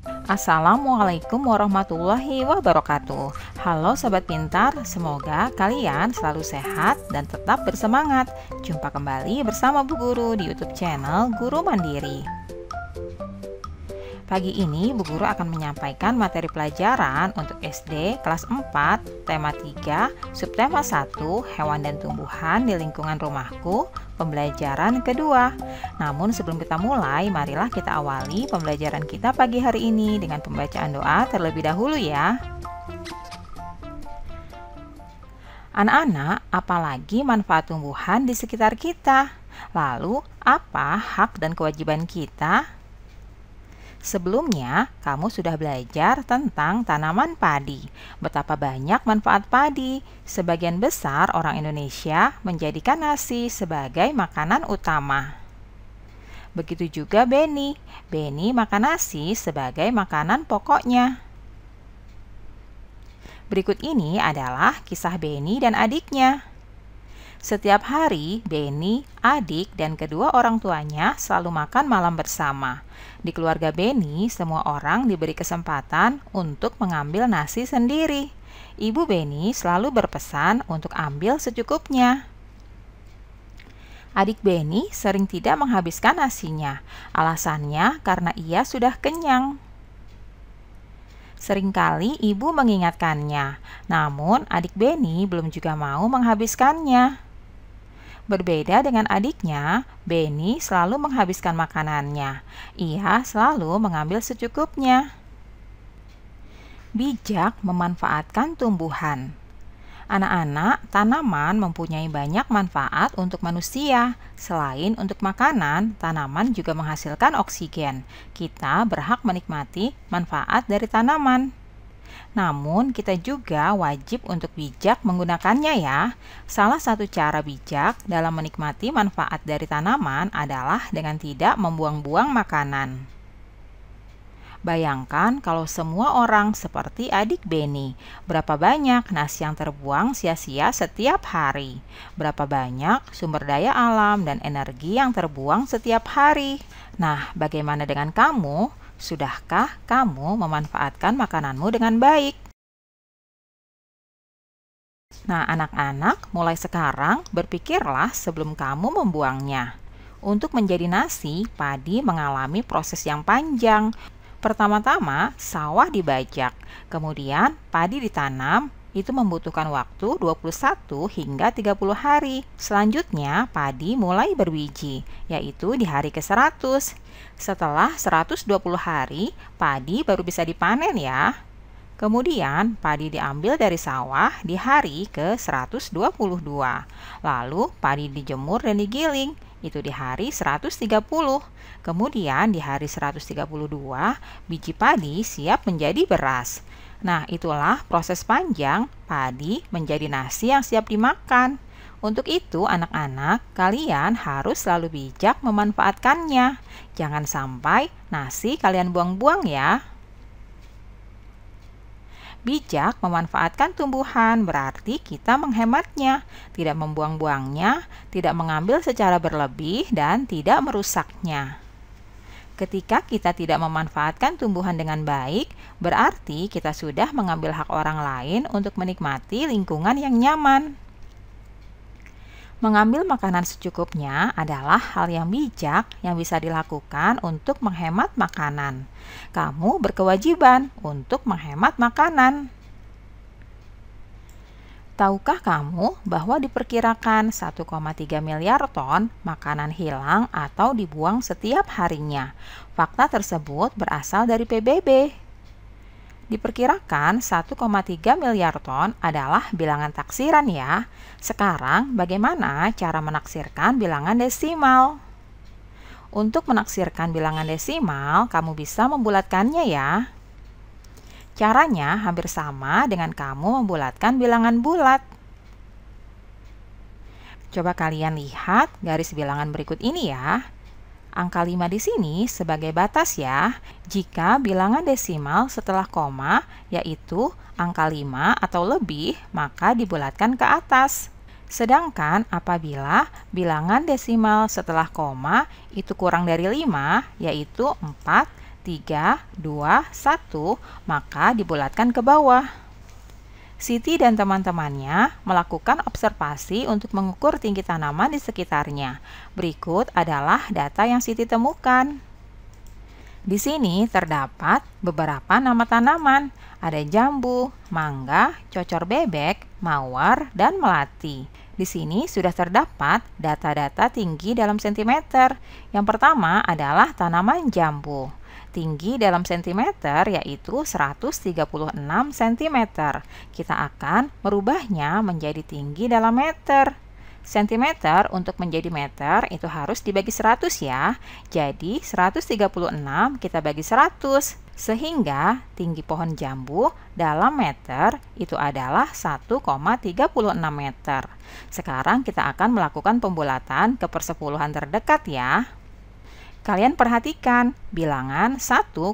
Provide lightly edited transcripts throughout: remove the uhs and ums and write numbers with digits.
Assalamualaikum warahmatullahi wabarakatuh. Halo Sobat Pintar, semoga kalian selalu sehat dan tetap bersemangat. Jumpa kembali bersama Bu Guru di YouTube channel Guru Mandiri. Pagi ini Bu Guru akan menyampaikan materi pelajaran untuk SD kelas 4, tema 3, subtema 1, hewan dan tumbuhan di lingkungan rumahku, pembelajaran kedua. Namun sebelum kita mulai, marilah kita awali pembelajaran kita pagi hari ini dengan pembacaan doa terlebih dahulu ya. Anak-anak, apalagi manfaat tumbuhan di sekitar kita? Lalu, apa hak dan kewajiban kita? Sebelumnya, kamu sudah belajar tentang tanaman padi. Betapa banyak manfaat padi. Sebagian besar orang Indonesia menjadikan nasi sebagai makanan utama. Begitu juga Beni. Beni makan nasi sebagai makanan pokoknya. Berikut ini adalah kisah Beni dan adiknya. Setiap hari, Beni, adik, dan kedua orang tuanya selalu makan malam bersama. Di keluarga Beni, semua orang diberi kesempatan untuk mengambil nasi sendiri. Ibu Beni selalu berpesan untuk ambil secukupnya. Adik Beni sering tidak menghabiskan nasinya. Alasannya karena ia sudah kenyang. Seringkali ibu mengingatkannya, namun adik Beni belum juga mau menghabiskannya. Berbeda dengan adiknya, Beni selalu menghabiskan makanannya. Ia selalu mengambil secukupnya. Bijak memanfaatkan tumbuhan. Anak-anak, tanaman mempunyai banyak manfaat untuk manusia. Selain untuk makanan, tanaman juga menghasilkan oksigen. Kita berhak menikmati manfaat dari tanaman. Namun, kita juga wajib untuk bijak menggunakannya ya. Salah satu cara bijak dalam menikmati manfaat dari tanaman adalah dengan tidak membuang-buang makanan. Bayangkan kalau semua orang seperti adik Beni, berapa banyak nasi yang terbuang sia-sia setiap hari? Berapa banyak sumber daya alam dan energi yang terbuang setiap hari? Nah, bagaimana dengan kamu? Sudahkah kamu memanfaatkan makananmu dengan baik? Nah, anak-anak, mulai sekarang berpikirlah sebelum kamu membuangnya. Untuk menjadi nasi, padi mengalami proses yang panjang. Pertama-tama, sawah dibajak, kemudian padi ditanam. Itu membutuhkan waktu 21 hingga 30 hari. Selanjutnya, padi mulai berbiji, yaitu di hari ke-100. Setelah 120 hari, padi baru bisa dipanen ya. Kemudian, padi diambil dari sawah di hari ke-122. Lalu, padi dijemur dan digiling, itu di hari 130. Kemudian, di hari 132, biji padi siap menjadi beras. Nah, itulah proses panjang padi menjadi nasi yang siap dimakan. Untuk itu, anak-anak, kalian harus selalu bijak memanfaatkannya. Jangan sampai nasi kalian buang-buang ya. Bijak memanfaatkan tumbuhan berarti kita menghematnya, tidak membuang-buangnya, tidak mengambil secara berlebih, dan tidak merusaknya. Ketika kita tidak memanfaatkan tumbuhan dengan baik, berarti kita sudah mengambil hak orang lain untuk menikmati lingkungan yang nyaman. Mengambil makanan secukupnya adalah hal yang bijak yang bisa dilakukan untuk menghemat makanan. Kamu berkewajiban untuk menghemat makanan. Tahukah kamu bahwa diperkirakan 1,3 miliar ton makanan hilang atau dibuang setiap harinya? Fakta tersebut berasal dari PBB. Diperkirakan 1,3 miliar ton adalah bilangan taksiran ya. Sekarang bagaimana cara menaksirkan bilangan desimal? Untuk menaksirkan bilangan desimal, kamu bisa membulatkannya ya. Caranya hampir sama dengan kamu membulatkan bilangan bulat. Coba kalian lihat garis bilangan berikut ini ya. Angka 5 di sini sebagai batas ya. Jika bilangan desimal setelah koma, yaitu angka 5 atau lebih, maka dibulatkan ke atas. Sedangkan apabila bilangan desimal setelah koma itu kurang dari 5, yaitu 4, 3, 2, 1, maka dibulatkan ke bawah. Siti dan teman-temannya melakukan observasi untuk mengukur tinggi tanaman di sekitarnya. Berikut adalah data yang Siti temukan. Di sini terdapat beberapa nama tanaman. Ada jambu, mangga, cocor bebek, mawar, dan melati. Di sini sudah terdapat data-data tinggi dalam sentimeter. Yang pertama adalah tanaman jambu. Tinggi dalam sentimeter yaitu 136 cm. Kita akan merubahnya menjadi tinggi dalam meter. Sentimeter untuk menjadi meter itu harus dibagi 100 ya. Jadi 136 kita bagi 100. Sehingga tinggi pohon jambu dalam meter itu adalah 1,36 meter. Sekarang kita akan melakukan pembulatan ke persepuluhan terdekat ya. Kalian perhatikan, bilangan 1,36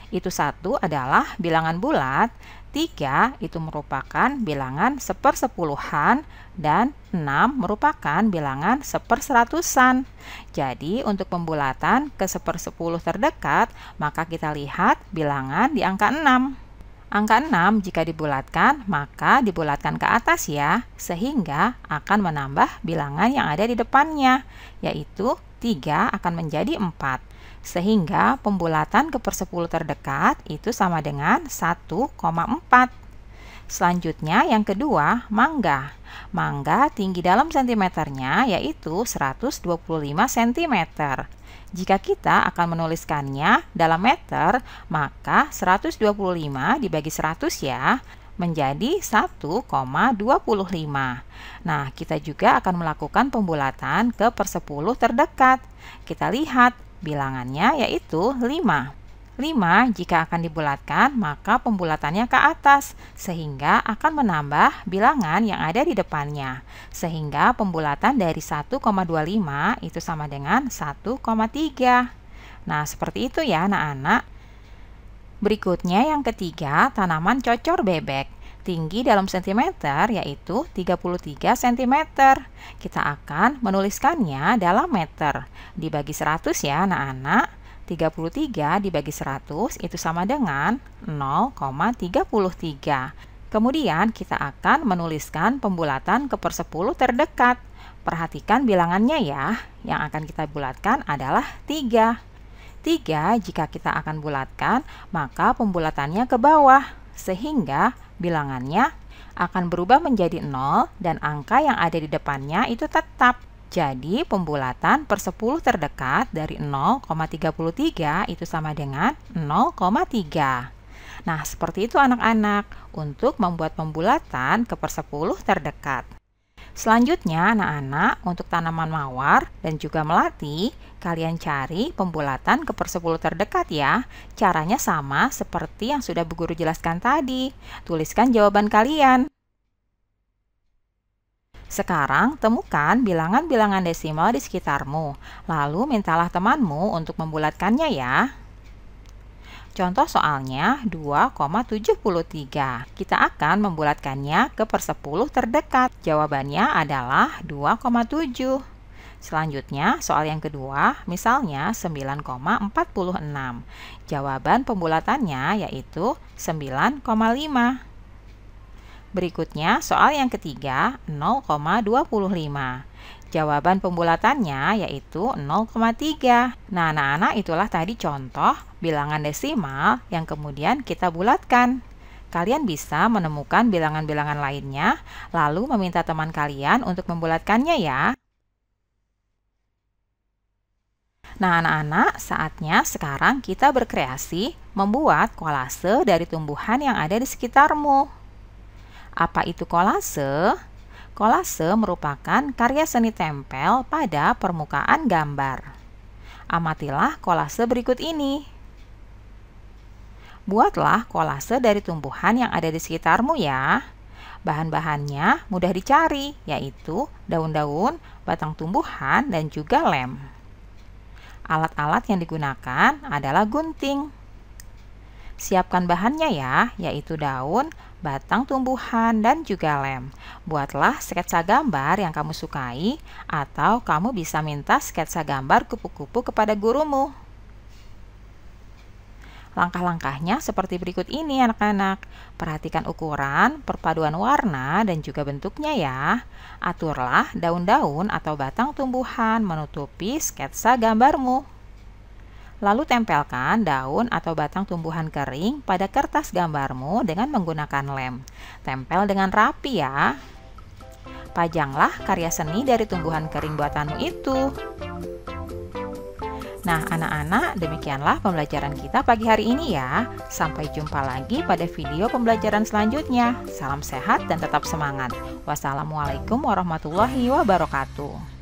itu 1 adalah bilangan bulat, 3 itu merupakan bilangan sepersepuluhan, dan 6 merupakan bilangan seperseratusan. Jadi untuk pembulatan ke sepersepuluh terdekat, maka kita lihat bilangan di angka 6. Angka 6 jika dibulatkan, maka dibulatkan ke atas ya, sehingga akan menambah bilangan yang ada di depannya, yaitu 3 akan menjadi 4. Sehingga pembulatan ke persepuluh terdekat itu sama dengan 1,4. Selanjutnya yang kedua, mangga. Mangga tinggi dalam sentimeternya yaitu 125 cm. Jika kita akan menuliskannya dalam meter, maka 125 dibagi 100 ya, menjadi 1,25. Nah, kita juga akan melakukan pembulatan ke persepuluh terdekat. Kita lihat bilangannya yaitu 5. 5 jika akan dibulatkan, maka pembulatannya ke atas, sehingga akan menambah bilangan yang ada di depannya. Sehingga pembulatan dari 1,25 itu sama dengan 1,3. Nah, seperti itu ya anak-anak. Berikutnya yang ketiga, tanaman cocor bebek. Tinggi dalam sentimeter yaitu 33 cm. Kita akan menuliskannya dalam meter. Dibagi 100 ya anak-anak. 33 dibagi 100 itu sama dengan 0,33. Kemudian kita akan menuliskan pembulatan ke persepuluh terdekat. Perhatikan bilangannya ya. Yang akan kita bulatkan adalah 3. 3 jika kita akan bulatkan, maka pembulatannya ke bawah, sehingga bilangannya akan berubah menjadi 0 dan angka yang ada di depannya itu tetap. Jadi pembulatan persepuluh terdekat dari 0,33 itu sama dengan 0,3. Nah, seperti itu anak-anak untuk membuat pembulatan ke persepuluh terdekat. Selanjutnya anak-anak untuk tanaman mawar dan juga melati, kalian cari pembulatan ke persepuluh terdekat ya. Caranya sama seperti yang sudah Bu Guru jelaskan tadi. Tuliskan jawaban kalian. Sekarang temukan bilangan-bilangan desimal di sekitarmu. Lalu mintalah temanmu untuk membulatkannya ya. Contoh soalnya 2,73. Kita akan membulatkannya ke persepuluh terdekat. Jawabannya adalah 2,7. Selanjutnya soal yang kedua, misalnya 9,46. Jawaban pembulatannya yaitu 9,5. Berikutnya soal yang ketiga, 0,25. Jawaban pembulatannya yaitu 0,3. Nah, anak-anak itulah tadi contoh bilangan desimal yang kemudian kita bulatkan. Kalian bisa menemukan bilangan-bilangan lainnya, lalu meminta teman kalian untuk membulatkannya ya. Nah, anak-anak, saatnya sekarang kita berkreasi membuat kolase dari tumbuhan yang ada di sekitarmu. Apa itu kolase? Kolase merupakan karya seni tempel pada permukaan gambar. Amatilah kolase berikut ini. Buatlah kolase dari tumbuhan yang ada di sekitarmu ya. Bahan-bahannya mudah dicari, yaitu daun-daun, batang tumbuhan, dan juga lem. Alat-alat yang digunakan adalah gunting. Siapkan bahannya ya, yaitu daun, batang tumbuhan, dan juga lem. Buatlah sketsa gambar yang kamu sukai, atau kamu bisa minta sketsa gambar kupu-kupu kepada gurumu. Langkah-langkahnya seperti berikut ini anak-anak. Perhatikan ukuran, perpaduan warna, dan juga bentuknya ya. Aturlah daun-daun atau batang tumbuhan menutupi sketsa gambarmu. Lalu tempelkan daun atau batang tumbuhan kering pada kertas gambarmu dengan menggunakan lem. Tempel dengan rapi ya. Pajanglah karya seni dari tumbuhan kering buatanmu itu. Nah, anak-anak, demikianlah pembelajaran kita pagi hari ini ya. Sampai jumpa lagi pada video pembelajaran selanjutnya. Salam sehat dan tetap semangat. Wassalamualaikum warahmatullahi wabarakatuh.